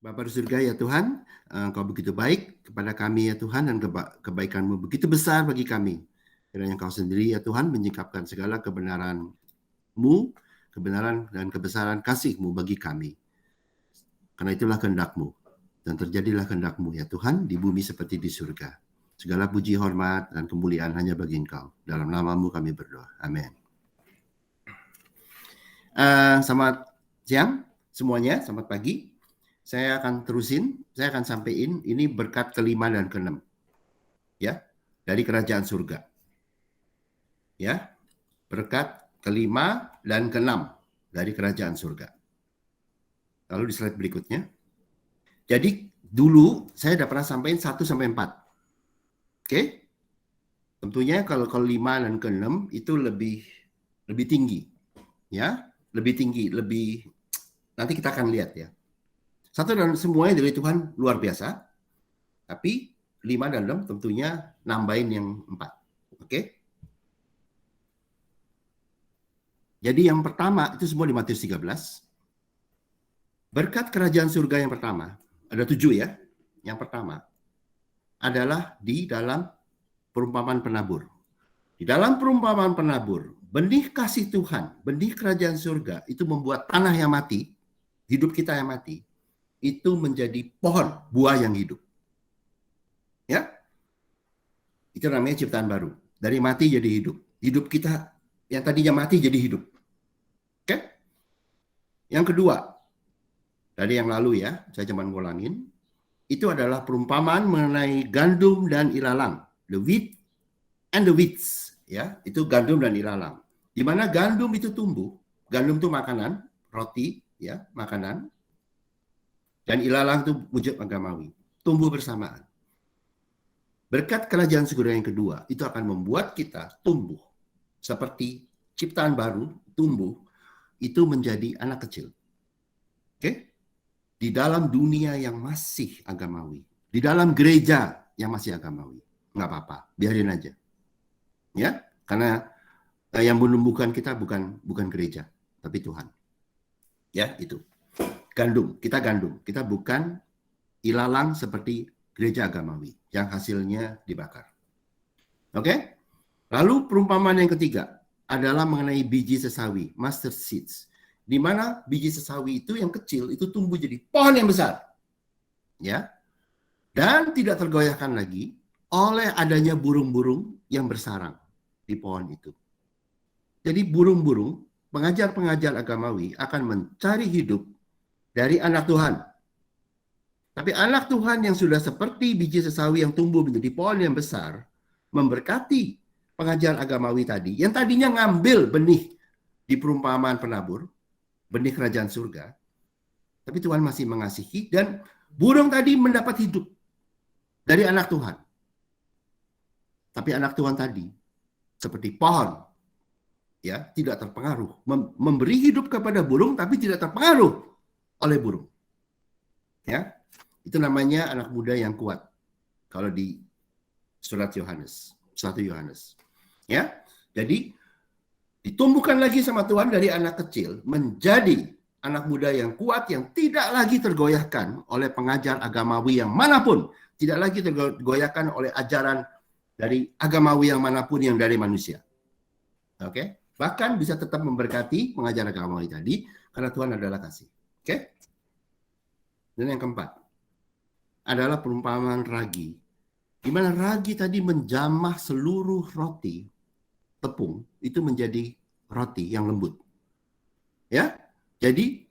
Bapa di surga ya Tuhan, Engkau begitu baik kepada kami ya Tuhan, dan kebaikan-Mu begitu besar bagi kami. Kiranya Engkau sendiri ya Tuhan menyingkapkan segala kebenaran-Mu, kebenaran dan kebesaran kasih-Mu bagi kami. Karena itulah kehendak-Mu, dan terjadilah kehendak-Mu ya Tuhan, di bumi seperti di surga. Segala puji, hormat, dan kemuliaan hanya bagi Engkau. Dalam nama-Mu kami berdoa. Amin. Selamat siang semuanya, selamat pagi. Saya akan sampaikan ini berkat kelima dan keenam, ya, dari kerajaan surga, ya, berkat kelima dan keenam dari kerajaan surga. Lalu di slide berikutnya. Jadi dulu saya udah pernah sampaikan 1 sampai 4. Oke? Tentunya kalau kelima dan keenam itu lebih tinggi, ya, lebih tinggi, nanti kita akan lihat ya. 1 dan semuanya dari Tuhan luar biasa, tapi 5 dan 6 tentunya nambahin yang 4. Oke? Jadi yang pertama itu semua di Matius 13. Berkat kerajaan surga yang pertama, ada 7 ya. Yang pertama adalah di dalam perumpamaan penabur. Di dalam perumpamaan penabur, benih kasih Tuhan, benih kerajaan surga itu membuat tanah yang mati, hidup kita yang mati, itu menjadi pohon buah yang hidup. Ya, itu namanya ciptaan baru. Dari mati jadi hidup. Hidup kita yang tadinya mati jadi hidup. Oke? Yang kedua, dari yang lalu ya, saya cuma ngulangin, itu adalah perumpamaan mengenai gandum dan ilalang. The wheat and the weeds. Ya, itu gandum dan ilalang. Di mana gandum itu tumbuh. Gandum itu makanan, roti, ya, makanan. Dan ilalang itu wujud agamawi. Tumbuh bersamaan. Berkat kerajaan surga yang kedua, itu akan membuat kita tumbuh. Seperti ciptaan baru, tumbuh, itu menjadi anak kecil. Oke? Di dalam dunia yang masih agamawi. Di dalam gereja yang masih agamawi. Nggak apa-apa, biarin aja. Ya, karena yang menumbuhkan kita bukan gereja, tapi Tuhan. Ya, itu. Gandum, kita bukan ilalang seperti gereja agamawi yang hasilnya dibakar. Oke? Lalu perumpamaan yang ketiga adalah mengenai biji sesawi, mustard seeds. Di mana biji sesawi itu yang kecil itu tumbuh jadi pohon yang besar. Ya. Dan tidak tergoyahkan lagi oleh adanya burung-burung yang bersarang di pohon itu. Jadi burung-burung, pengajar-pengajar agamawi akan mencari hidup dari anak Tuhan. Tapi anak Tuhan yang sudah seperti biji sesawi yang tumbuh menjadi pohon yang besar, memberkati pengajar agamawi tadi, yang tadinya ngambil benih di perumpamaan penabur, benih kerajaan surga, tapi Tuhan masih mengasihi, dan burung tadi mendapat hidup dari anak Tuhan. Tapi anak Tuhan tadi, seperti pohon, ya, tidak terpengaruh, memberi hidup kepada burung, tapi tidak terpengaruh oleh burung. Ya, itu namanya anak muda yang kuat. Kalau di surat Yohanes, 1 Yohanes. Ya, jadi ditumbuhkan lagi sama Tuhan dari anak kecil menjadi anak muda yang kuat yang tidak lagi tergoyahkan oleh pengajar agamawi yang manapun, tidak lagi tergoyahkan oleh ajaran dari agamawi yang manapun yang dari manusia. Oke? Bahkan bisa tetap memberkati pengajar agamawi tadi karena Tuhan adalah kasih. Oke? Dan yang keempat adalah perumpamaan ragi. Di mana ragi tadi menjamah seluruh roti tepung itu menjadi roti yang lembut. Ya. Jadi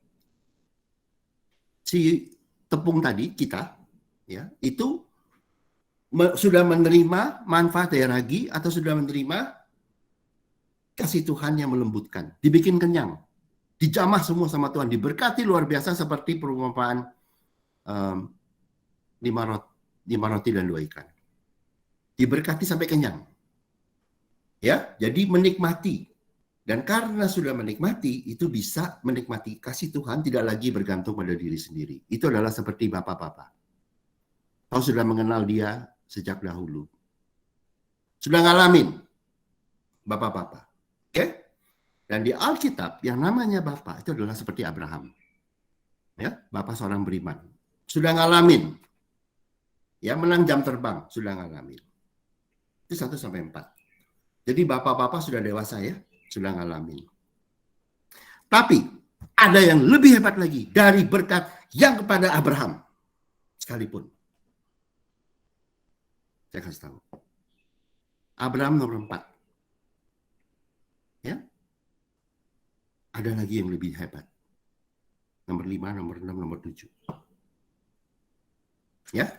si tepung tadi kita ya, itu sudah menerima manfaat dari ragi atau sudah menerima kasih Tuhan yang melembutkan, dibikin kenyang, dijamah semua sama Tuhan, diberkati luar biasa seperti perumpamaan 5 roti dan 2 ikan. Diberkati sampai kenyang. Ya, jadi menikmati. Dan karena sudah menikmati, itu bisa menikmati kasih Tuhan, tidak lagi bergantung pada diri sendiri. Itu adalah seperti bapak-bapak. Kau sudah mengenal dia sejak dahulu. Sudah ngalamin bapak-bapak. Oke? Dan di Alkitab, yang namanya bapak itu adalah seperti Abraham. Ya, bapak seorang beriman. sudah ngalamin. Ya, menang jam terbang, sudah ngalamin. Itu 1-4. Jadi bapak-bapak sudah dewasa ya, sudah ngalamin. Tapi ada yang lebih hebat lagi dari berkat yang kepada Abraham sekalipun. Saya kasih tahu. Abraham nomor 4. Ya. Ada lagi yang lebih hebat. Nomor 5, nomor 6, nomor 7. Ya.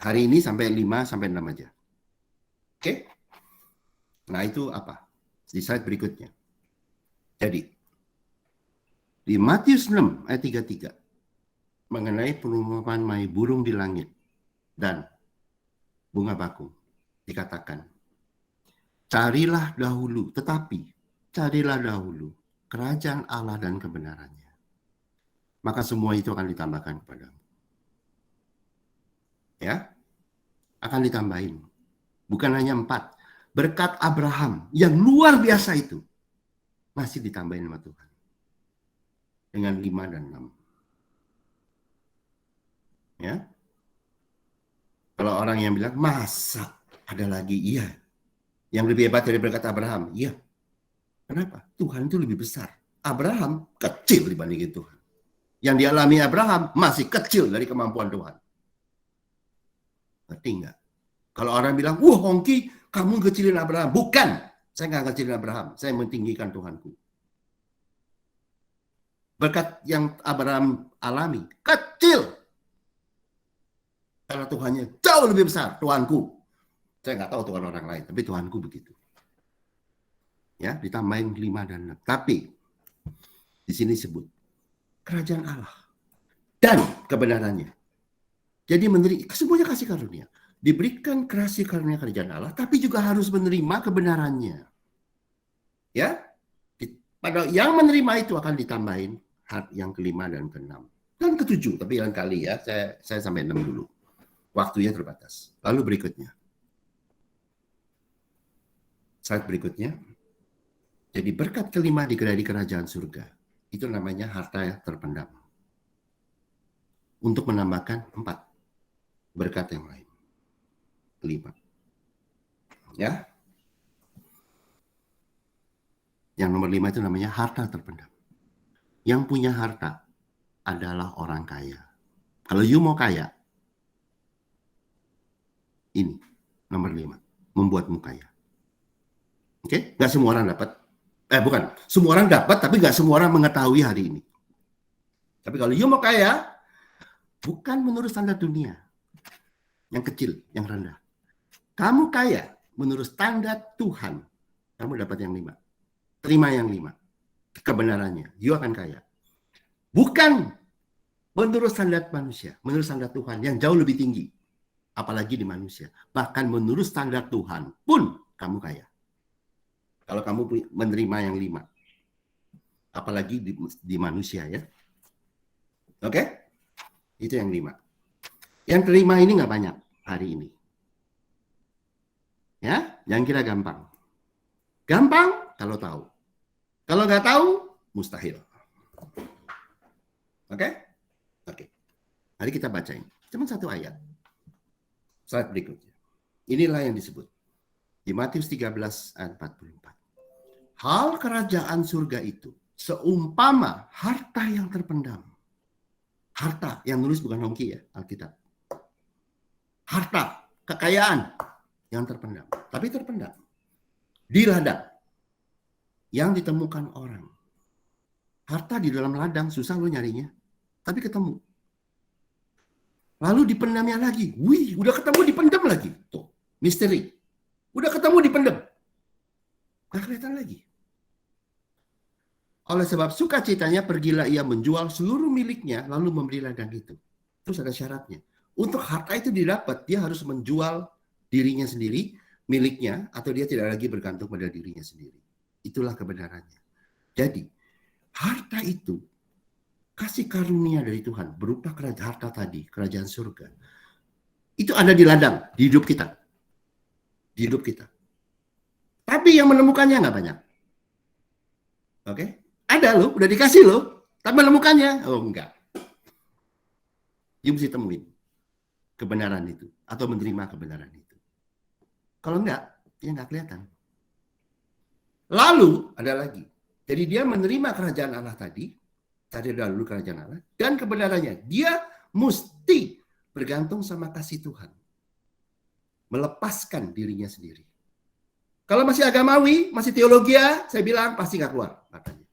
Hari ini sampai 5 sampai 6 aja. Oke? Nah, itu apa? Di slide berikutnya. Jadi, di Matius 6 ayat 33 mengenai perumpamaan burung di langit dan bunga bakung dikatakan, carilah dahulu kerajaan Allah dan kebenarannya, maka semua itu akan ditambahkan kepadamu. Ya, akan ditambahin. Bukan hanya 4. Berkat Abraham yang luar biasa itu masih ditambahin sama Tuhan. Dengan 5 dan 6. Ya. Kalau orang yang bilang, masa ada lagi? Iya. Yang lebih hebat dari berkat Abraham? Iya. Kenapa? Tuhan itu lebih besar. Abraham kecil dibandingin Tuhan. Yang dialami Abraham masih kecil dari kemampuan Tuhan. Ngerti nggak? Kalau orang bilang, wah Hongki, kamu kecilin Abraham. Bukan. Saya nggak kecilin Abraham. Saya mentinggikan Tuhanku. Berkat yang Abraham alami, kecil. Karena Tuhannya jauh lebih besar, Tuhanku. Saya nggak tahu Tuhan orang lain, tapi Tuhanku begitu. Ya, ditambahin 5 dan 6. Tapi, di sini sebut, kerajaan Allah. Dan kebenarannya. Jadi semuanya kasih karunia. Diberikan kasih karunia kerajaan Allah, tapi juga harus menerima kebenarannya. Ya, pada yang menerima itu akan ditambahin yang ke-5 dan ke-6 dan ke-7. Tapi lain kali ya, saya sampai 6 dulu. Waktunya terbatas. Lalu berikutnya. Slide berikutnya. Jadi berkat ke-5 di kerajaan surga. Itu namanya harta yang terpendam. Untuk menambahkan 4 berkat yang lain. 5. Ya. Yang nomor 5 itu namanya harta terpendam. Yang punya harta adalah orang kaya. Kalau you mau kaya, ini nomor 5, membuatmu kaya. Oke? Nggak semua orang dapat. Bukan, semua orang dapat, tapi nggak semua orang mengetahui hari ini. Tapi kalau you mau kaya, bukan menurut standar dunia, yang kecil, yang rendah. Kamu kaya menurut standar Tuhan, kamu dapat yang 5. Terima yang 5. Kebenarannya, you akan kaya. Bukan menurut standar manusia, menurut standar Tuhan yang jauh lebih tinggi. Apalagi di manusia. Bahkan menurut standar Tuhan pun kamu kaya. Kalau kamu menerima yang 5. Apalagi di manusia ya. Oke? Itu yang 5. Yang kelima ini nggak banyak hari ini. Ya, jangan kira gampang. Gampang kalau tahu. Kalau nggak tahu, mustahil. Oke? Oke. Mari kita bacain. Cuma 1 ayat. Slide berikutnya. Inilah yang disebut di Matius 13 ayat 44. Hal kerajaan surga itu seumpama harta yang terpendam. Harta yang nulis bukan Hongki ya, Alkitab. Harta, kekayaan yang terpendam. Tapi terpendam. Di ladang yang ditemukan orang. Harta di dalam ladang susah lo nyarinya. Tapi ketemu. Lalu dipendamnya lagi. Wih, udah ketemu dipendam lagi. Tuh, misteri. Udah ketemu dipendam. Gak kelihatan lagi. Oleh sebab sukacitanya pergilah ia menjual seluruh miliknya lalu membeli ladang itu. Terus ada syaratnya. Untuk harta itu didapat, dia harus menjual dirinya sendiri, miliknya, atau dia tidak lagi bergantung pada dirinya sendiri. Itulah kebenarannya. Jadi, harta itu kasih karunia dari Tuhan berupa harta tadi, kerajaan surga. Itu ada di ladang, di hidup kita. Di hidup kita. Tapi yang menemukannya nggak banyak. Oke? Ada loh, udah dikasih loh. Tapi menemukannya, oh enggak. Dia mesti temuin kebenaran itu atau menerima kebenaran itu. Kalau enggak, dia enggak kelihatan. Lalu ada lagi. Jadi dia menerima kerajaan Allah tadi, cari dahulu kerajaan Allah, dan kebenarannya. Dia mesti bergantung sama kasih Tuhan. Melepaskan dirinya sendiri. Kalau masih agamawi, masih teologia, saya bilang pasti nggak keluar katanya.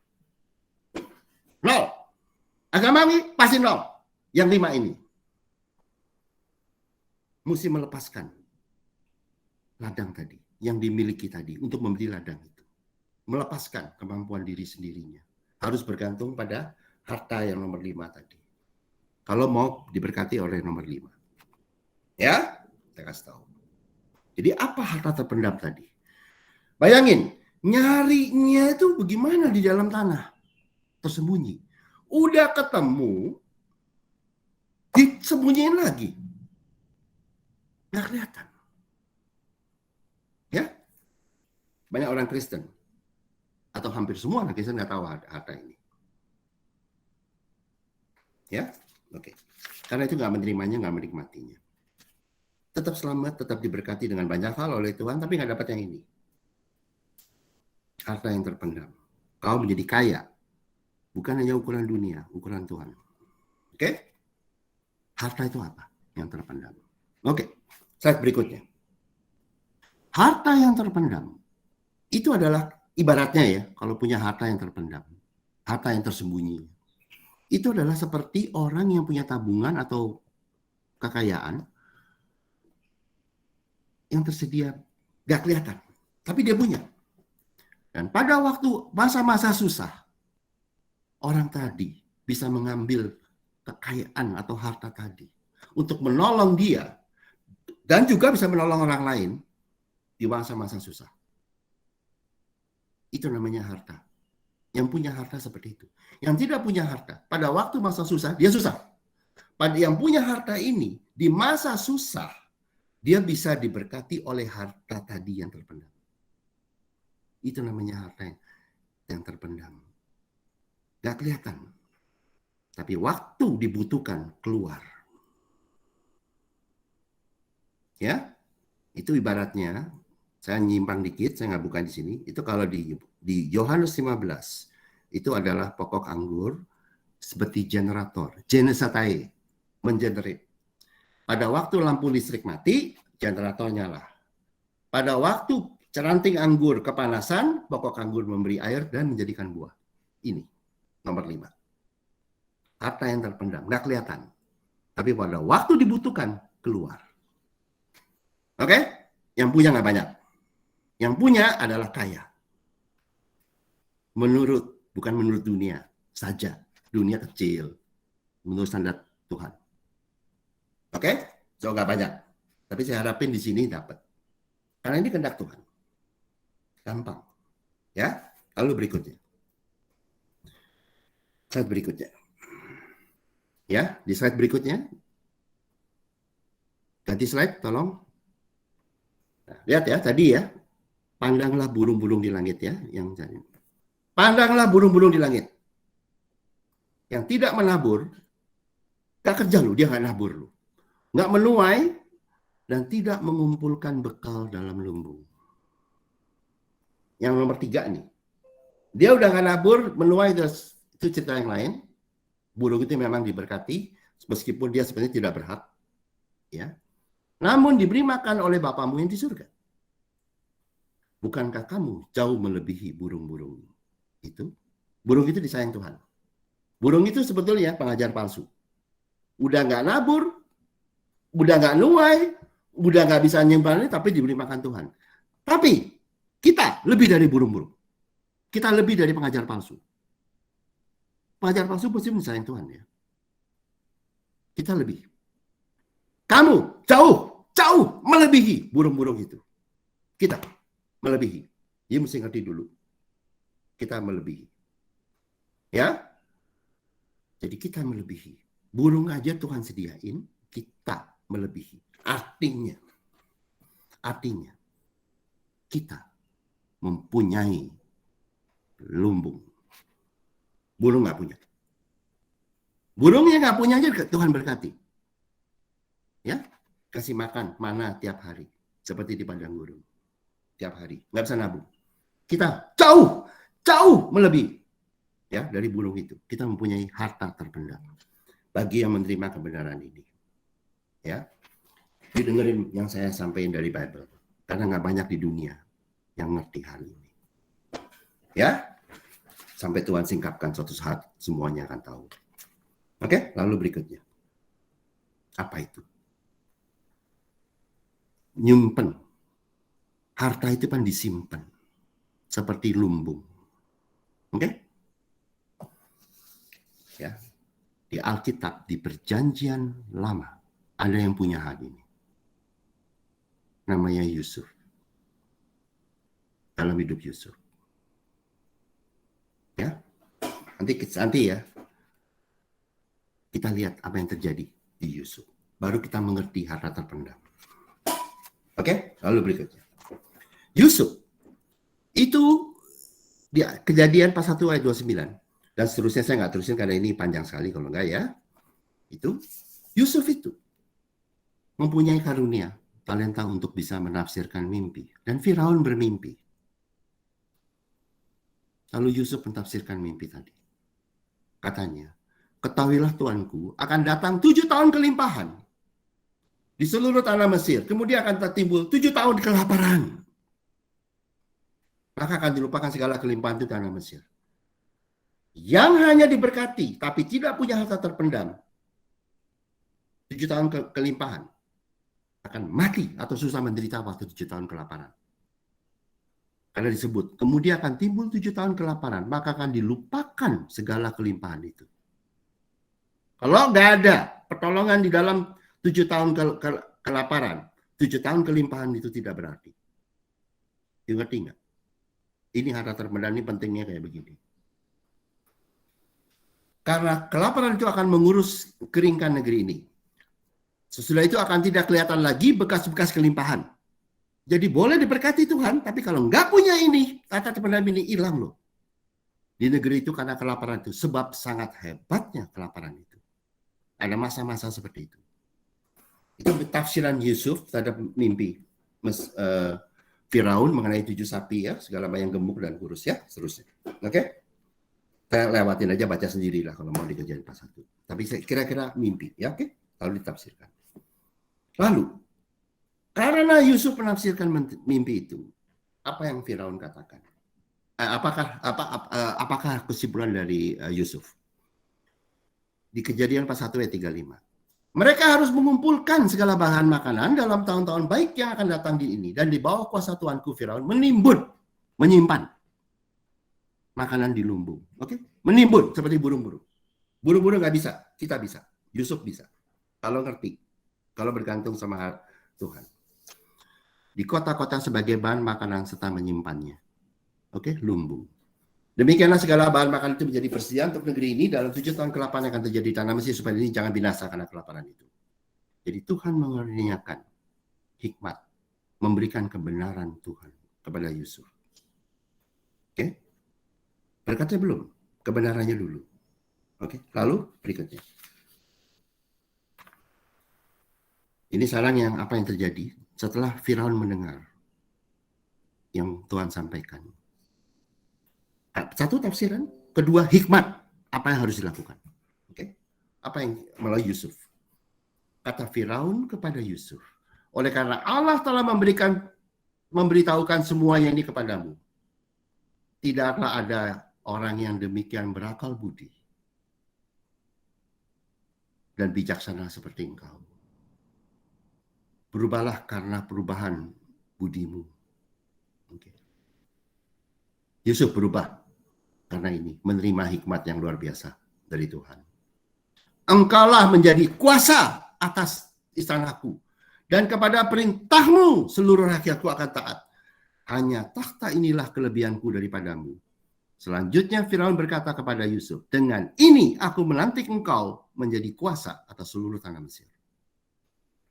Nol. Agamawi pasti nol. Yang 5 ini. Mesti melepaskan ladang tadi, yang dimiliki tadi, untuk membeli ladang itu. Melepaskan kemampuan diri sendirinya. Harus bergantung pada harta yang nomor 5 tadi. Kalau mau diberkati oleh nomor 5. Ya, saya kasih tahu. Jadi apa harta terpendam tadi? Bayangin, nyarinya itu bagaimana di dalam tanah? Tersembunyi. Udah ketemu, disembunyiin lagi. Nggak kelihatan. Ya, banyak orang Kristen, atau hampir semua orang Kristen nggak tahu harta ini. Ya, oke. Karena itu nggak menerimanya, nggak menikmatinya. Tetap selamat, tetap diberkati dengan banyak hal oleh Tuhan, tapi nggak dapat yang ini. Harta yang terpendam. Kau menjadi kaya. Bukan hanya ukuran dunia, ukuran Tuhan. Oke? Harta itu apa? Yang terpendam. Oke, slide berikutnya. Harta yang terpendam. Itu adalah ibaratnya ya, kalau punya harta yang terpendam. Harta yang tersembunyi. Itu adalah seperti orang yang punya tabungan atau kekayaan yang tersedia gak kelihatan, tapi dia punya. Dan pada waktu masa-masa susah, orang tadi bisa mengambil kekayaan atau harta tadi untuk menolong dia dan juga bisa menolong orang lain di masa-masa susah. Itu namanya harta. Yang punya harta seperti itu. Yang tidak punya harta, pada waktu masa susah, dia susah. Pada yang punya harta ini, di masa susah, dia bisa diberkati oleh harta tadi yang terpendam. Itu namanya harta yang terpendam. Gak kelihatan. Tapi waktu dibutuhkan, keluar. Ya, itu ibaratnya, saya nyimpang dikit, saya nggak buka di sini. Itu kalau di Yohanes 15, itu adalah pokok anggur seperti generator, genesatai, mengenerate. Pada waktu lampu listrik mati, generator nyala. Pada waktu ranting anggur kepanasan, pokok anggur memberi air dan menjadikan buah. Ini nomor 5. Harta yang terpendam, nggak kelihatan. Tapi pada waktu dibutuhkan, keluar. Oke? Yang punya nggak banyak. Yang punya adalah kaya. Bukan menurut dunia saja. Dunia kecil. Menurut standar Tuhan. Oke? So nggak banyak. Tapi saya harapin di sini dapat. Karena ini kehendak Tuhan. Gampang. Ya? Lalu berikutnya. Slide berikutnya. Ya, di slide berikutnya. Ganti slide, tolong. Nah, lihat ya, tadi ya. Pandanglah burung-burung di langit ya. Pandanglah burung-burung di langit. Yang tidak menabur, gak kerja lu, dia gak nabur lu. Gak menuai, dan tidak mengumpulkan bekal dalam lumbung. Yang nomor 3 nih. Dia udah gak nabur, menuai, itu cerita yang lain. Burung itu memang diberkati, meskipun dia sebenarnya tidak berhak. Ya. Namun diberi makan oleh Bapamu yang di surga. Bukankah kamu jauh melebihi burung-burung itu? Burung itu disayang Tuhan. Burung itu sebetulnya pengajar palsu. Udah nggak nabur, udah nggak nuai, udah nggak bisa nyimpan, tapi diberi makan Tuhan. Tapi kita lebih dari burung-burung. Kita lebih dari pengajar palsu. Pengajar palsu pasti disayang Tuhan ya. Kita lebih. Kamu jauh melebihi burung-burung itu. Kita melebihi. Dia mesti ngerti dulu. Kita melebihi. Ya? Jadi kita melebihi. Burung aja Tuhan sediain, kita melebihi. Artinya kita mempunyai lumbung. Burung nggak punya. Burungnya nggak punya aja Tuhan berkati. Ya, kasih makan mana tiap hari, seperti di padang gurun, tiap hari, nggak bisa nabung. Kita jauh melebihi ya dari burung itu. Kita mempunyai harta terpendam bagi yang menerima kebenaran ini. Ya, didengerin yang saya sampaikan dari Bible, karena nggak banyak di dunia yang ngerti hal ini. Ya, sampai Tuhan singkapkan suatu saat semuanya akan tahu. Oke, lalu berikutnya. Apa itu? Nyimpen. Harta itu kan disimpan. Seperti lumbung. Oke? Ya. Di Alkitab, di Perjanjian Lama, ada yang punya hal ini. Namanya Yusuf. Dalam hidup Yusuf. Ya. Nanti ya. Kita lihat apa yang terjadi di Yusuf. Baru kita mengerti harta terpendam. Oke? Lalu berikutnya. Yusuf. Itu di Kejadian pasal 1 ayat 29. Dan seterusnya saya nggak terusin karena ini panjang sekali kalau nggak ya. Itu Yusuf itu mempunyai karunia, talenta untuk bisa menafsirkan mimpi. Dan Firaun bermimpi. Lalu Yusuf mentafsirkan mimpi tadi. Katanya, ketahuilah tuanku akan datang 7 tahun kelimpahan di seluruh tanah Mesir. Kemudian akan timbul 7 tahun kelaparan. Maka akan dilupakan segala kelimpahan itu tanah Mesir. Yang hanya diberkati, tapi tidak punya harta terpendam. 7 tahun kelimpahan. Akan mati atau susah menderita waktu 7 tahun kelaparan. Karena disebut, kemudian akan timbul 7 tahun kelaparan, maka akan dilupakan segala kelimpahan itu. Kalau nggak ada pertolongan di dalam 7 tahun kelaparan, 7 tahun kelimpahan itu tidak berarti. Ngerti nggak? Ini harta terpendam ini pentingnya kayak begini. Karena kelaparan itu akan mengurus keringkan negeri ini. Sesudah itu akan tidak kelihatan lagi bekas-bekas kelimpahan. Jadi boleh diberkati Tuhan, tapi kalau nggak punya ini, harta terpendam ini hilang loh. Di negeri itu karena kelaparan itu. Sebab sangat hebatnya kelaparan itu. Ada masa-masa seperti itu. Itu tafsiran Yusuf terhadap mimpi Firaun mengenai 7 sapi ya, segala yang gemuk dan kurus ya, seterusnya. Oke? Saya lewatin aja, baca sendirilah kalau mau di Kejadian pasal 1. Tapi kira-kira mimpi ya, oke? Lalu ditafsirkan. Lalu, karena Yusuf menafsirkan mimpi itu, apa yang Firaun katakan? Apakah kesimpulan dari Yusuf? Di Kejadian pasal 1 ayat 35. Mereka harus mengumpulkan segala bahan makanan dalam tahun-tahun baik yang akan datang di ini. Dan di bawah kuasa Tuanku Firaun menyimpan makanan di lumbung. Oke? Menimbun seperti burung-burung. Burung-burung nggak bisa, kita bisa. Yusuf bisa. Kalau ngerti. Kalau bergantung sama Tuhan. Di kota-kota sebagai bahan makanan serta menyimpannya. Oke? Lumbung. Demikianlah segala bahan makanan itu menjadi persediaan untuk negeri ini dalam 7 tahun kelaparan yang akan terjadi di tanah Mesir supaya ini jangan binasa karena kelaparan itu. Jadi Tuhan mengaruniakan hikmat, memberikan kebenaran Tuhan kepada Yusuf. Oke? Berkatnya belum, kebenarannya dulu. Oke? Lalu berikutnya. Ini sekarang apa yang terjadi setelah Firaun mendengar yang Tuhan sampaikan. Satu tafsiran, kedua hikmat, apa yang harus dilakukan. Oke? Apa yang melalui Yusuf. Kata Firaun kepada Yusuf, oleh karena Allah telah memberitahukan semuanya ini kepadamu, tidaklah ada orang yang demikian berakal budi dan bijaksana seperti engkau. Berubahlah karena perubahan budimu. Okay. Yusuf berubah karena ini, menerima hikmat yang luar biasa dari Tuhan. Engkaulah menjadi kuasa atas istanaku, dan kepada perintahmu seluruh rakyatku akan taat. Hanya takhta inilah kelebihanku daripadamu. Selanjutnya Firaun berkata kepada Yusuf, dengan ini aku melantik engkau menjadi kuasa atas seluruh tanah Mesir.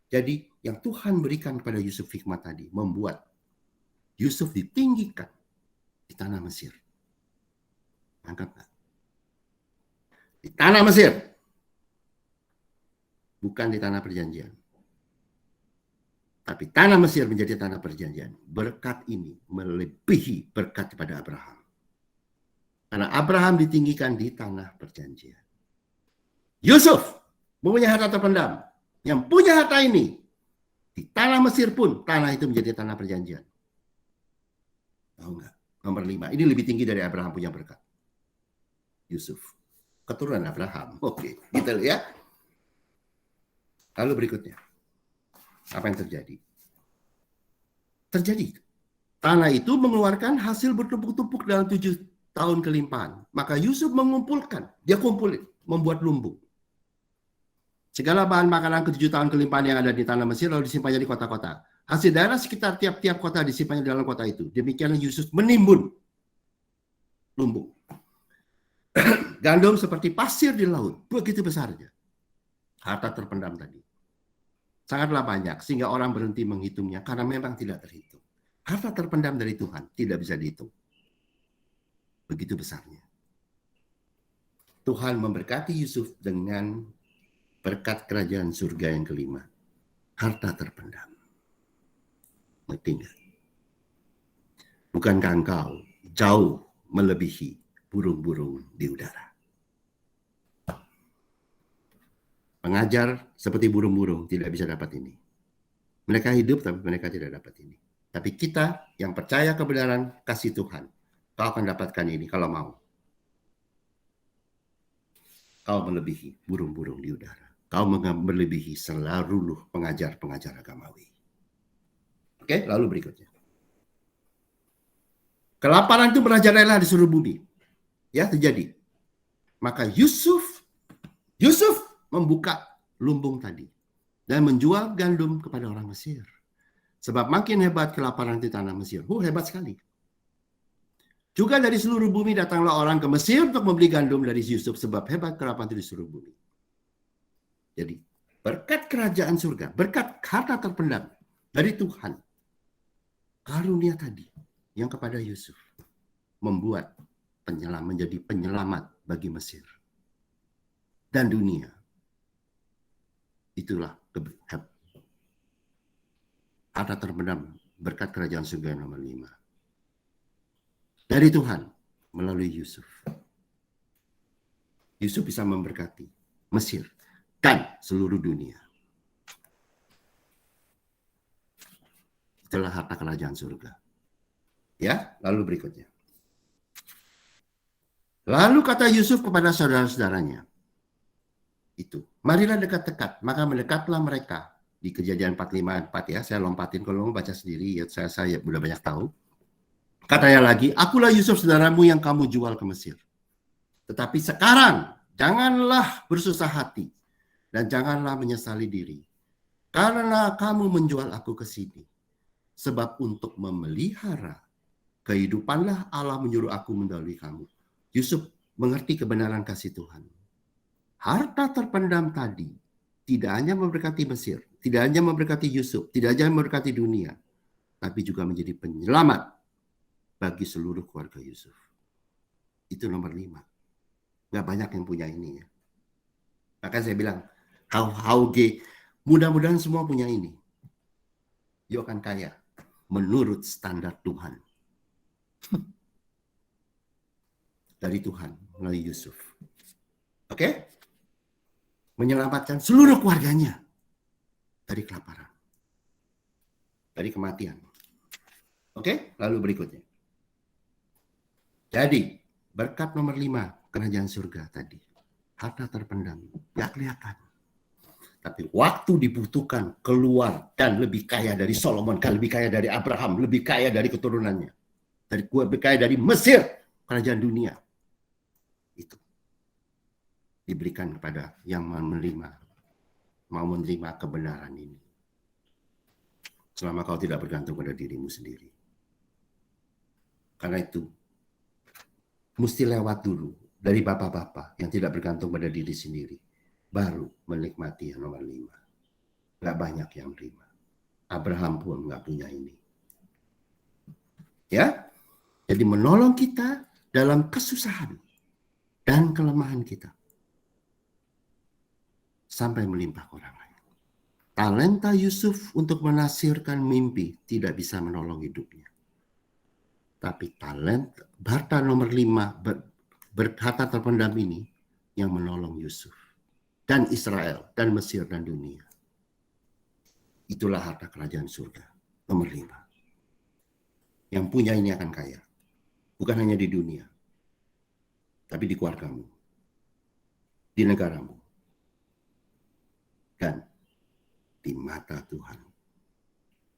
Jadi yang Tuhan berikan kepada Yusuf hikmat tadi, membuat Yusuf ditinggikan di tanah Mesir. Angkat. Di tanah Mesir. Bukan di tanah perjanjian. Tapi tanah Mesir menjadi tanah perjanjian. Berkat ini melebihi berkat kepada Abraham. Karena Abraham ditinggikan di tanah perjanjian. Yusuf mempunyai harta terpendam. Yang punya harta ini, di tanah Mesir pun, tanah itu menjadi tanah perjanjian. Tahu nggak? Nomor 5. Ini lebih tinggi dari Abraham punya berkat. Yusuf. Keturunan Abraham. Oke, gitu ya. Lalu berikutnya. Apa yang terjadi? Terjadi. Tanah itu mengeluarkan hasil bertumpuk-tumpuk dalam 7 tahun kelimpahan. Maka Yusuf mengumpulkan. Dia kumpulin. Membuat lumbung. Segala bahan makanan ke 7 tahun kelimpahan yang ada di tanah Mesir lalu disimpannya di kota-kota. Hasil daerah sekitar tiap-tiap kota disimpannya dalam kota itu. Demikianlah Yusuf menimbun lumbung. Gandum seperti pasir di laut. Begitu besarnya. Harta terpendam tadi. Sangatlah banyak sehingga orang berhenti menghitungnya karena memang tidak terhitung. Harta terpendam dari Tuhan tidak bisa dihitung. Begitu besarnya. Tuhan memberkati Yusuf dengan berkat kerajaan surga yang kelima. Harta terpendam. Ngerti nggak? Bukankah engkau jauh melebihi burung-burung di udara? Pengajar seperti burung-burung tidak bisa dapat ini. Mereka hidup tapi mereka tidak dapat ini. Tapi kita yang percaya kebenaran kasih Tuhan, kau akan dapatkan ini kalau mau. Kau melebihi burung-burung di udara. Kau melebihi seluruh pengajar-pengajar agamawi. Oke, lalu berikutnya. Kelaparan itu merajalela di seluruh bumi. Ya, terjadi. Maka Yusuf membuka lumbung tadi dan menjual gandum kepada orang Mesir. Sebab makin hebat kelaparan di tanah Mesir. Hebat sekali. Juga dari seluruh bumi datanglah orang ke Mesir untuk membeli gandum dari Yusuf sebab hebat kelaparan di seluruh bumi. Jadi, berkat kerajaan surga, berkat harta terpendam dari Tuhan, karunia tadi yang kepada Yusuf membuat menjadi penyelamat bagi Mesir dan dunia. Itulah harta terpendam berkat kerajaan surga yang nomor 5. Dari Tuhan melalui Yusuf. Yusuf bisa memberkati Mesir dan seluruh dunia. Itulah harta kerajaan surga. Ya, lalu berikutnya. Lalu kata Yusuf kepada saudara-saudaranya, itu, marilah dekat-dekat, maka mendekatlah mereka. Di Kejadian 4:5-4 ya, saya lompatin kalau mau baca sendiri, ya saya udah banyak tahu. Katanya lagi, akulah Yusuf saudaramu yang kamu jual ke Mesir. Tetapi sekarang, janganlah bersusah hati, dan janganlah menyesali diri. Karena kamu menjual aku ke sini. Sebab untuk memelihara kehidupanlah Allah menyuruh aku mendahului kamu. Yusuf mengerti kebenaran kasih Tuhan. Harta terpendam tadi tidak hanya memberkati Mesir, tidak hanya memberkati Yusuf, tidak hanya memberkati dunia, tapi juga menjadi penyelamat bagi seluruh keluarga Yusuf. Itu nomor 5. Gak banyak yang punya ini ya. Maka saya bilang, mudah-mudahan semua punya ini. Yuk akan kaya menurut standar Tuhan. Dari Tuhan melalui Yusuf. Oke? Menyelamatkan seluruh keluarganya dari kelaparan. Dari kematian. Oke? Lalu berikutnya. Jadi, berkat nomor 5, kerajaan surga tadi. Harta terpendam. Gak kelihatan. Tapi waktu dibutuhkan keluar dan lebih kaya dari Solomon, lebih kaya dari Abraham, lebih kaya dari keturunannya. Lebih kaya dari Mesir, kerajaan dunia. Itu diberikan kepada yang mau menerima kebenaran ini. Selama kau tidak bergantung pada dirimu sendiri. Karena itu, mesti lewat dulu dari bapak-bapak yang tidak bergantung pada diri sendiri. Baru menikmati yang nomor 5. Gak banyak yang terima. Abraham pun gak punya ini. Ya, jadi menolong kita dalam kesusahan dan kelemahan kita. Sampai melimpah ke orang lain. Talenta Yusuf untuk menafsirkan mimpi tidak bisa menolong hidupnya. Tapi talenta harta nomor 5, harta terpendam ini yang menolong Yusuf dan Israel dan Mesir dan dunia. Itulah harta kerajaan surga nomor 5. Yang punya ini akan kaya. Bukan hanya di dunia, tapi di keluargamu, di negaramu, dan di mata Tuhan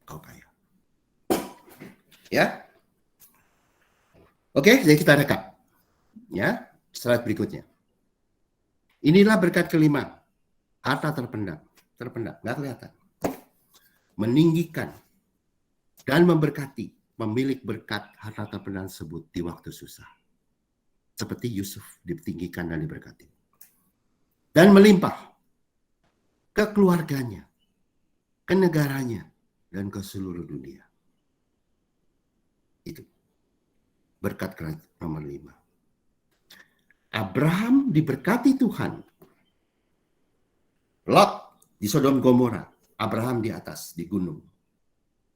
kau kaya. Ya, oke, jadi kita rekap. Ya, slide berikutnya. Inilah berkat kelima, harta terpendam, nggak kelihatan. Meninggikan dan memberkati pemilik berkat harta terpendam tersebut di waktu susah. Seperti Yusuf ditinggikan dan diberkati. Dan melimpah ke keluarganya, ke negaranya, dan ke seluruh dunia. Itu berkat nomor 5. Abraham diberkati Tuhan. Lot di Sodom Gomora, Abraham di atas, di gunung,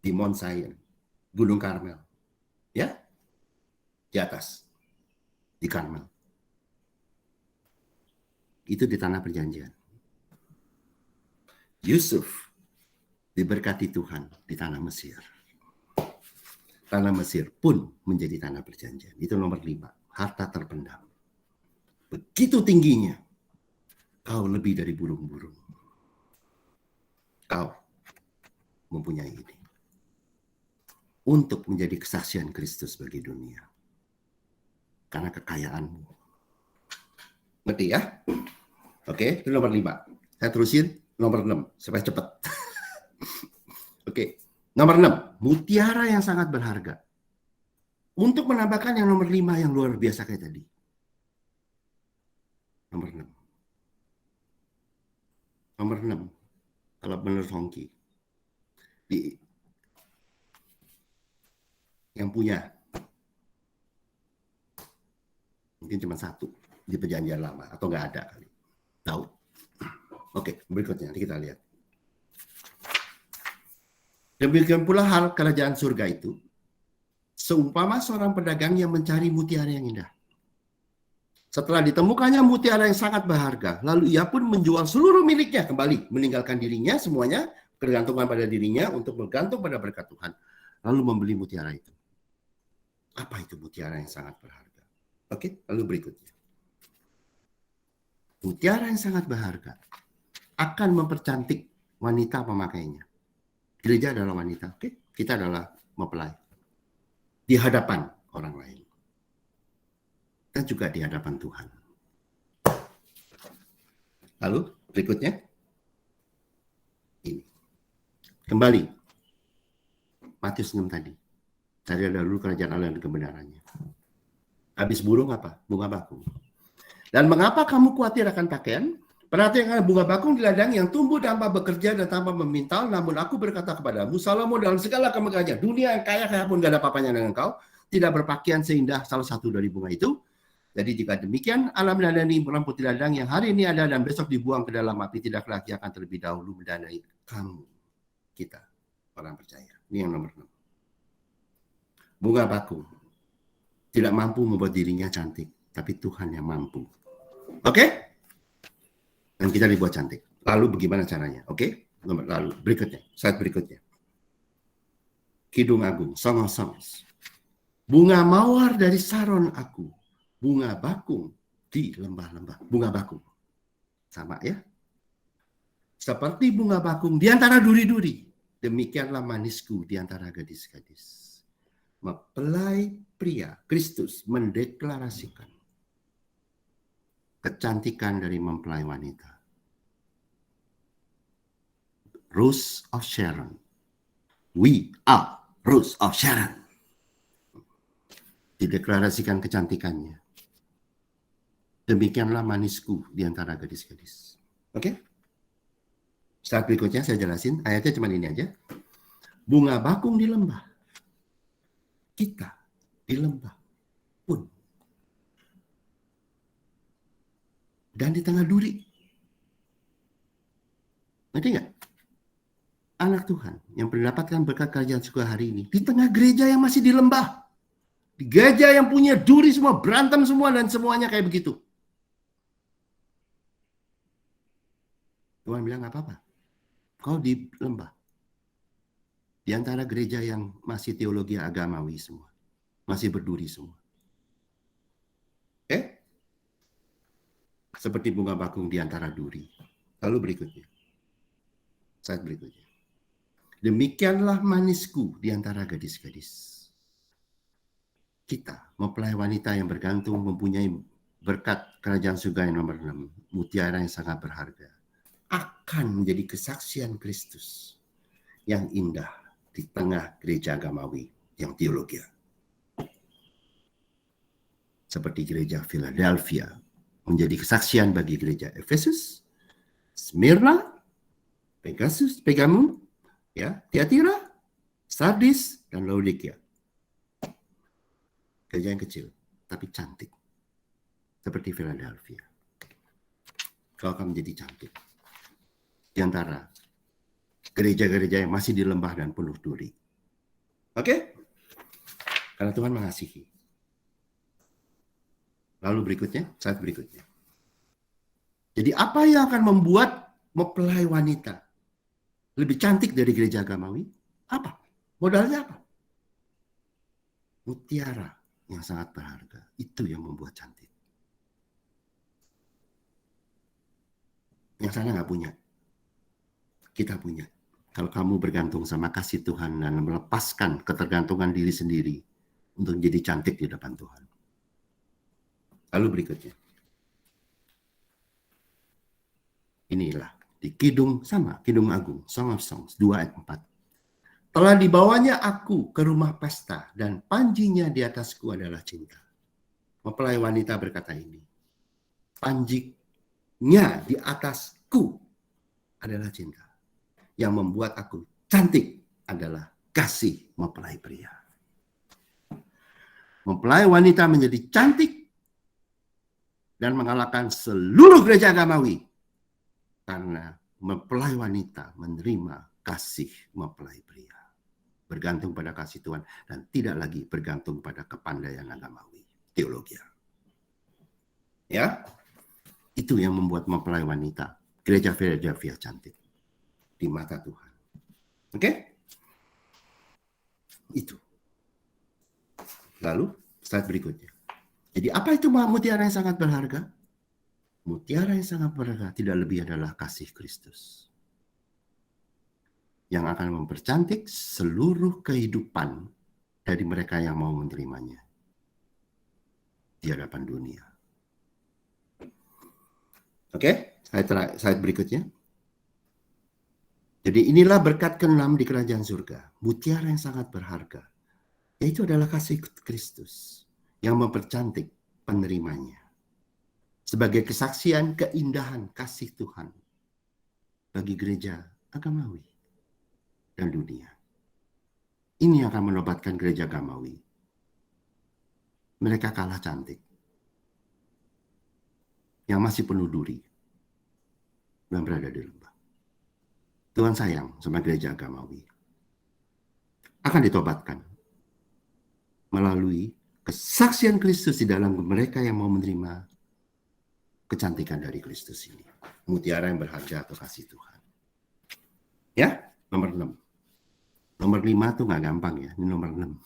di Mount Zion, Gunung Karmel. Ya, di atas, di Karmel. Itu di tanah perjanjian. Yusuf diberkati Tuhan di tanah Mesir. Tanah Mesir pun menjadi tanah perjanjian. Itu nomor 5, harta terpendam. Begitu tingginya, kau lebih dari burung-burung. Kau mempunyai ini. Untuk menjadi kesaksian Kristus bagi dunia. Karena kekayaanmu. Ngerti ya? Oke, itu nomor 5. Saya terusin nomor 6, supaya cepat. Oke, nomor 6, mutiara yang sangat berharga. Untuk menambahkan yang nomor 5 yang luar biasa kayak tadi. Nomor 6. Nomor 6, kalau menurut Hongki, yang punya mungkin cuma 1 di perjanjian lama, atau nggak ada kali. Tahu? Oke, berikutnya nanti kita lihat. Demikian pula hal kerajaan surga itu, seumpama seorang pedagang yang mencari mutiara yang indah. Setelah ditemukannya mutiara yang sangat berharga, lalu ia pun menjual seluruh miliknya kembali, meninggalkan dirinya semuanya, bergantungan pada dirinya untuk bergantung pada berkat Tuhan, lalu membeli mutiara itu. Apa itu mutiara yang sangat berharga? Oke, lalu berikutnya. Mutiara yang sangat berharga akan mempercantik wanita pemakainya. Gereja adalah wanita, oke? Kita adalah mempelai. Di hadapan orang lain. Dan juga di hadapan Tuhan. Lalu berikutnya. Ini. Kembali. Matius 6 tadi. Cari dahulu kerajaan Allah dan kebenarannya. Habis burung apa? Bunga bakung. Dan mengapa kamu khawatir akan pakaian? Perhatikan bunga bakung di ladang yang tumbuh tanpa bekerja dan tanpa memintal. Namun aku berkata kepadamu, Salomo dalam segala kemegahannya, dunia yang kaya pun gak ada apa-apanya dengan kau, tidak berpakaian seindah salah satu dari bunga itu. Jadi jika demikian, Allah mendandani rumput di ladang yang hari ini ada dan besok dibuang ke dalam api, tidak lagi akan terlebih dahulu mendandani kamu, kita, orang percaya. Ini yang nomor 6. Bunga bakung tidak mampu membuat dirinya cantik, tapi Tuhan yang mampu. Oke? Dan kita dibuat cantik. Lalu bagaimana caranya? Oke? Lalu berikutnya, slide berikutnya. Kidung Agung, Song of Songs. Bunga mawar dari Saron aku, bunga bakung di lembah-lembah. Bunga bakung. Sama ya? Seperti bunga bakung di antara duri-duri. Demikianlah manisku di antara gadis-gadis. Mempelai pria, Kristus mendeklarasikan kecantikan dari mempelai wanita. Rose of Sharon. We are Rose of Sharon. Dideklarasikan kecantikannya. Demikianlah manisku di antara gadis-gadis. Oke? Slide berikutnya saya jelasin. Ayatnya cuma ini aja. Bunga bakung di lembah. Kita di lembah pun. Dan di tengah duri. Ngerti nggak? anak Tuhan yang mendapatkan berkat kerajaan surga hari ini di tengah gereja yang masih di lembah. Di gereja yang punya duri semua, berantem semua, dan semuanya kayak begitu. Tuhan bilang, nggak apa-apa. Kau di lembah. Di antara gereja yang masih teologi agamawi semua. Masih berduri semua. Seperti bunga bakung di antara duri. Lalu berikutnya. Slide berikutnya. Demikianlah manisku di antara gadis-gadis. Kita, mempelai wanita yang bergantung, mempunyai berkat kerajaan surga yang nomor 6. Mutiara yang sangat berharga. Akan menjadi kesaksian Kristus yang indah di tengah gereja agamawi yang teologi. Seperti gereja Philadelphia menjadi kesaksian bagi gereja Efesus, Smyrna, Pergamum, ya, Tiatira, Sardis, dan Laodikia. Gereja yang kecil, tapi cantik. Seperti Philadelphia. Kau akan menjadi cantik. Di antara gereja-gereja yang masih di lembah dan penuh duri. Oke? Karena Tuhan mengasihi. Lalu berikutnya, slide berikutnya. Jadi apa yang akan membuat mempelai wanita lebih cantik dari gereja agamawi? Apa? Modalnya apa? Mutiara yang sangat berharga. Itu yang membuat cantik. Yang sana nggak punya. Kita punya. Kalau kamu bergantung sama kasih Tuhan dan melepaskan ketergantungan diri sendiri untuk jadi cantik di depan Tuhan. Lalu berikutnya. Inilah di Kidung sama, Kidung Agung, Song of Songs 2 ayat 4. Telah dibawanya aku ke rumah pesta dan panjinya di atasku adalah cinta. Mempelai wanita berkata ini. Panjinya di atasku adalah cinta. Yang membuat aku cantik adalah kasih mempelai pria. Mempelai wanita menjadi cantik dan mengalahkan seluruh gereja agamawi. Karena mempelai wanita menerima kasih mempelai pria. Bergantung pada kasih Tuhan dan tidak lagi bergantung pada kepandaian agamawi. Teologi. Ya, itu yang membuat mempelai wanita gereja Philadelphia cantik di mata Tuhan. Oke? Itu. Lalu slide berikutnya. Jadi apa itu mutiara yang sangat berharga? Mutiara yang sangat berharga tidak lebih adalah kasih Kristus yang akan mempercantik seluruh kehidupan dari mereka yang mau menerimanya di hadapan dunia. Oke, slide berikutnya. Jadi inilah berkat ke-6 di kerajaan surga, mutiara yang sangat berharga, yaitu adalah kasih Kristus yang mempercantik penerimanya sebagai kesaksian keindahan kasih Tuhan bagi gereja agamawi dan dunia. Ini yang akan menobatkan gereja agamawi. Mereka kalah cantik. Yang masih penuh duri. Dan berada di lembah. Tuhan sayang sama gereja agamawi. Akan ditobatkan. Melalui kesaksian Kristus di dalam mereka yang mau menerima kecantikan dari Kristus ini. Mutiara yang berharga atau kasih Tuhan. Ya, nomor 6. Nomor 5 tuh nggak gampang ya, ini nomor 6.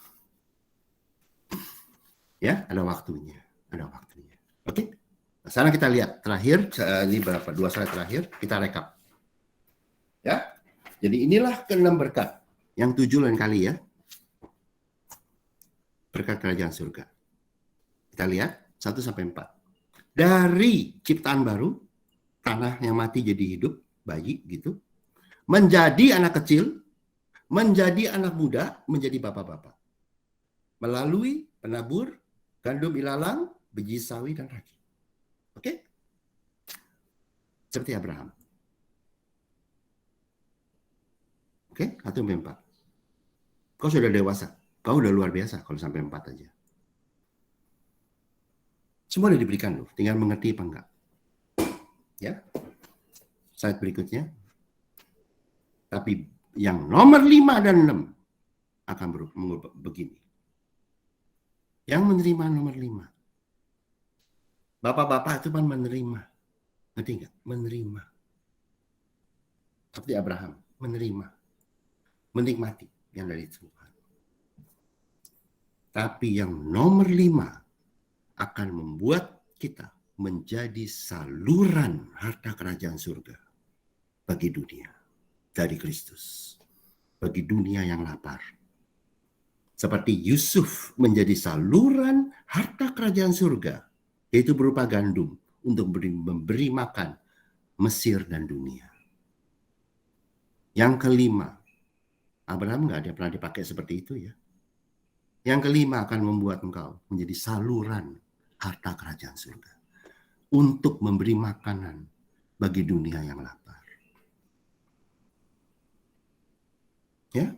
Ya, ada waktunya. Ada waktunya. Oke? Nah, sekarang kita lihat terakhir, ini berapa? 2 slide terakhir, kita rekap. Ya, jadi inilah ke-6 berkat. Yang 7 lain kali ya. Berkat kerajaan surga. Kita lihat 1-4. Dari ciptaan baru, tanah yang mati jadi hidup, bayi gitu, menjadi anak kecil, menjadi anak muda, menjadi bapak-bapak. Melalui penabur, gandum ilalang, biji sawi, dan ragi. Oke? Seperti Abraham. Oke? 1-4. Kau sudah dewasa. Kau udah luar biasa kalau sampai 4 aja. Semua sudah diberikan loh, tinggal mengerti apa enggak. Ya. Slide berikutnya. Tapi Yang nomor 5 dan 6 akan begini. Yang menerima nomor 5. Bapak-bapak itu kan menerima. Ngerti nggak? Menerima. Seperti Abraham. Menerima. Menikmati yang dari Tuhan. Tapi yang nomor 5 akan membuat kita menjadi saluran harta kerajaan surga bagi dunia dari Kristus. Bagi dunia yang lapar. Seperti Yusuf menjadi saluran harta kerajaan surga, yaitu berupa gandum untuk memberi makan Mesir dan dunia. Yang kelima, Abraham nggak ada pernah dipakai seperti itu ya. Yang kelima akan membuat engkau menjadi saluran harta kerajaan surga untuk memberi makanan bagi dunia yang lapar. Ya.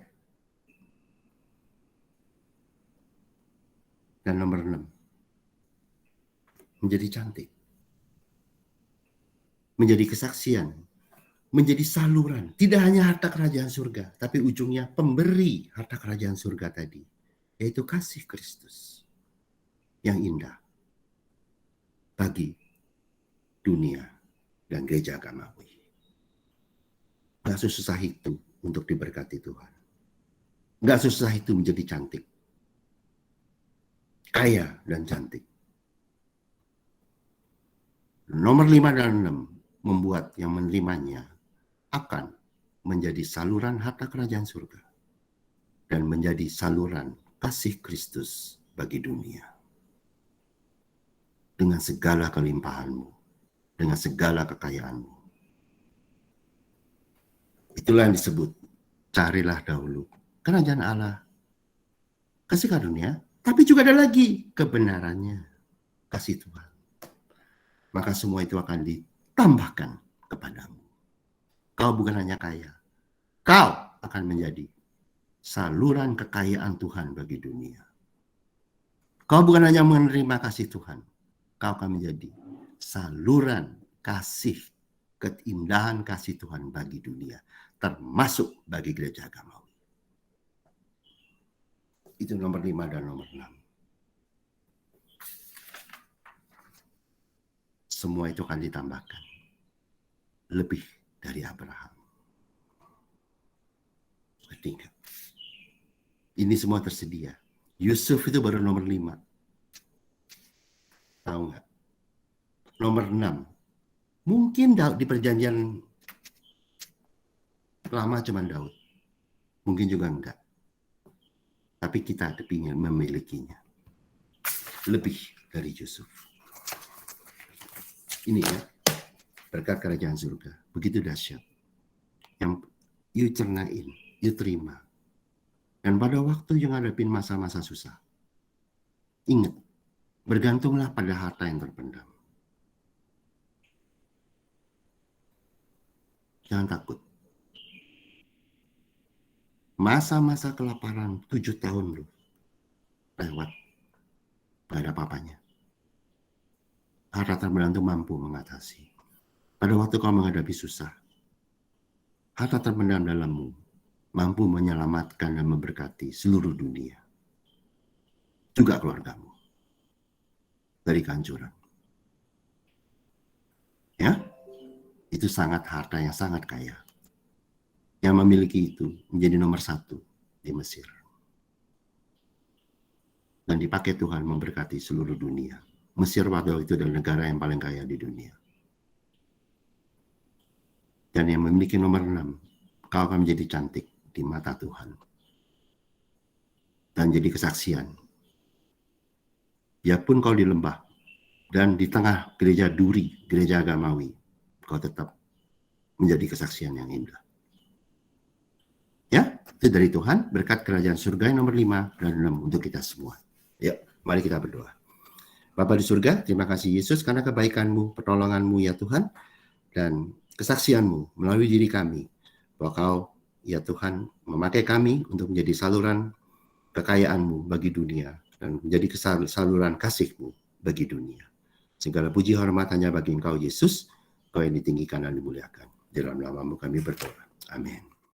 Dan nomor 6, menjadi cantik. Menjadi kesaksian. Menjadi saluran. Tidak hanya harta kerajaan surga, tapi ujungnya pemberi harta kerajaan surga tadi. Yaitu kasih Kristus yang indah bagi dunia dan gereja agamawi. Gak susah itu untuk diberkati Tuhan. Gak susah itu menjadi cantik. Kaya dan cantik. Nomor 5 dan 6 membuat yang menerimanya akan menjadi saluran harta kerajaan surga dan menjadi saluran kasih Kristus bagi dunia. Dengan segala kelimpahanmu, dengan segala kekayaanmu. Itulah yang disebut, carilah dahulu kerajaan Allah, kasih karunia, tapi juga ada lagi kebenarannya, kasih Tuhan. Maka semua itu akan ditambahkan kepadamu. Kau bukan hanya kaya, kau akan menjadi saluran kekayaan Tuhan bagi dunia. Kau bukan hanya menerima kasih Tuhan, kau akan menjadi saluran kasih, keindahan kasih Tuhan bagi dunia, termasuk bagi gereja agamawi. Itu nomor 5 dan nomor 6. Semua itu akan ditambahkan. Lebih dari Abraham. Ketiga. Ini semua tersedia. Yusuf itu baru nomor 5. Tahu nggak? Nomor 6. Mungkin di perjanjian lama cuma Daud. Mungkin juga enggak. Tapi kita ingin memilikinya. Lebih dari Yusuf. Ini ya. Berkat kerajaan surga. Begitu dahsyat. Yang you cernain, you terima. Dan pada waktu yang ngadepin masa-masa susah, ingat, bergantunglah pada harta yang terpendam. Jangan takut. Masa-masa kelaparan 7 tahun loh, lewat. Gak ada apa-apanya. Harta terpendam itu mampu mengatasi. Pada waktu kau menghadapi susah, harta terpendam dalammu mampu menyelamatkan dan memberkati seluruh dunia. Juga keluargamu. Dari kehancuran. Ya, itu sangat harta yang sangat kaya. Yang memiliki itu menjadi nomor 1 di Mesir. Dan dipakai Tuhan memberkati seluruh dunia. Mesir waktu itu adalah negara yang paling kaya di dunia. Dan yang memiliki nomor 6, kau akan menjadi cantik di mata Tuhan. Dan jadi kesaksian. Biarpun kau di lembah dan di tengah gereja duri, gereja agamawi, kau tetap menjadi kesaksian yang indah. Ya, itu dari Tuhan, berkat kerajaan surga yang nomor 5 dan 6 untuk kita semua. Yuk, mari kita berdoa. Bapa di surga, terima kasih Yesus karena kebaikan-Mu, pertolongan-Mu ya Tuhan, dan kesaksian-Mu melalui diri kami, bahwa Kau ya Tuhan memakai kami untuk menjadi saluran kekayaan-Mu bagi dunia, dan menjadi saluran kasih-Mu bagi dunia. Segala puji hormat hanya bagi Engkau Yesus, Kau yang ditinggikan dan dimuliakan. Di dalam nama-Mu kami berdoa. Amin.